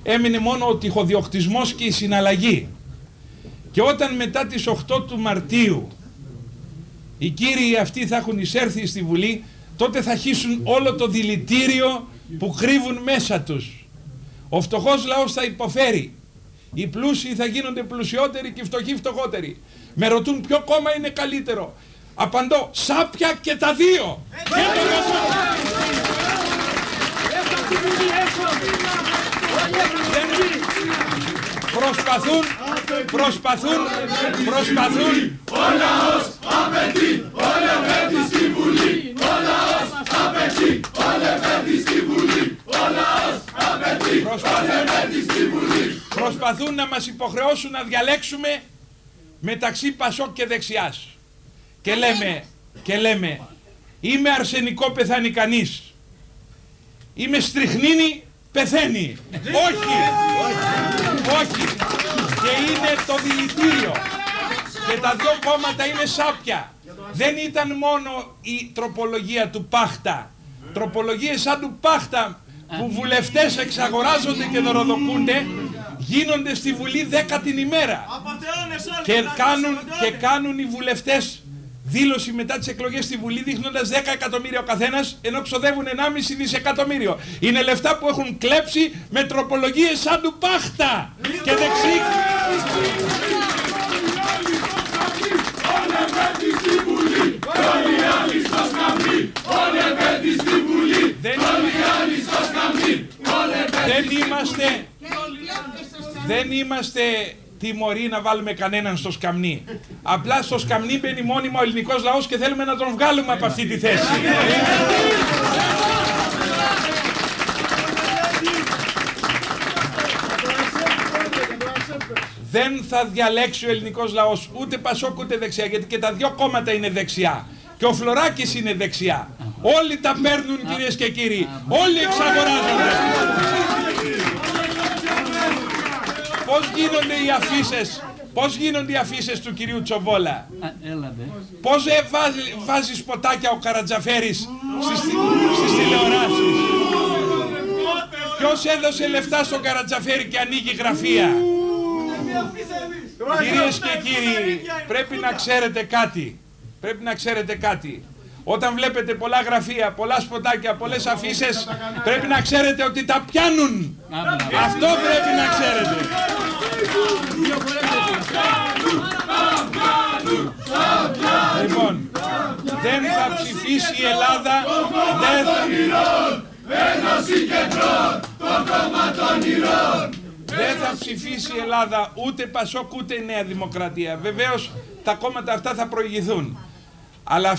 έμεινε μόνο ο τυχοδιοκτισμός και η συναλλαγή. Και όταν μετά τις 8 του Μαρτίου οι κύριοι αυτοί θα έχουν εισέρθει στη Βουλή, τότε θα χύσουν όλο το δηλητήριο που κρύβουν μέσα τους. Ο φτωχός λαός θα υποφέρει. Οι πλούσιοι θα γίνονται πλουσιότεροι και οι φτωχοί φτωχότεροι. Με ρωτούν ποιο κόμμα είναι καλύτερο. Απαντώ, σάπια και τα δύο. Προσπαθούν. Ο λαός απαιτεί, ο Λεβέντης στη Βουλή. Ο λαός απαιτεί, ο Λεβέντης στη Βουλή. Ο λαός απαιτεί, ο Λεβέντης στη Βουλή. Προσπαθούν να μας υποχρεώσουν να διαλέξουμε μεταξύ Πασόκ και δεξιάς. Και λέμε, είμαι αρσενικό, πεθάνει κανείς. Είμαι στριχνίνη, πεθαίνει. Όχι. Και είναι το δηλητήριο. Και τα δύο κόμματα είναι σάπια. Δεν ήταν μόνο η τροπολογία του Πάχτα. Τροπολογίες σαν του Πάχτα που βουλευτές εξαγοράζονται και δωροδοκούνται γίνονται στη Βουλή 10 την ημέρα. Και κάνουν οι βουλευτές δήλωση μετά τις εκλογές στη Βουλή δείχνοντας 10 εκατομμύρια ο καθένας, ενώ ξοδεύουν 1,5 δισεκατομμύριο. Είναι λεφτά που έχουν κλέψει με τροπολογίες σαν του Πάχτα και δεξί. Δεν είμαστε τιμωροί να βάλουμε κανέναν στο σκαμνί. Απλά στο σκαμνί μπαίνει μόνιμα ο ελληνικός λαός και θέλουμε να τον βγάλουμε από αυτή τη θέση. Δεν θα διαλέξει ο ελληνικός λαός ούτε Πασόκ ούτε δεξιά, γιατί και τα δύο κόμματα είναι δεξιά. Και ο Φλωράκης είναι δεξιά. Όλοι τα παίρνουν, κυρίες και κύριοι. Όλοι εξαγοράζονται. Πώς γίνονται οι αφίσες του κυρίου Τσοβόλα. Πώς βάζει σποτάκια ο Καρατζαφέρης στις τηλεοράσεις. Ποιος έδωσε λεφτά στον Καρατζαφέρη και ανοίγει γραφεία. Κυρίες και κύριοι, πρέπει να ξέρετε κάτι. Όταν βλέπετε πολλά γραφεία, πολλά σποτάκια, πολλές αφίσες, πρέπει να ξέρετε ότι τα πιάνουν. Αυτό πρέπει να ξέρετε. Λοιπόν, δεν θα ψηφίσει η Ελλάδα. Δεν θα ψηφίσει η Ελλάδα ούτε Πασόκ ούτε Νέα Δημοκρατία. Βεβαίως τα κόμματα αυτά θα προηγηθούν. Αλλά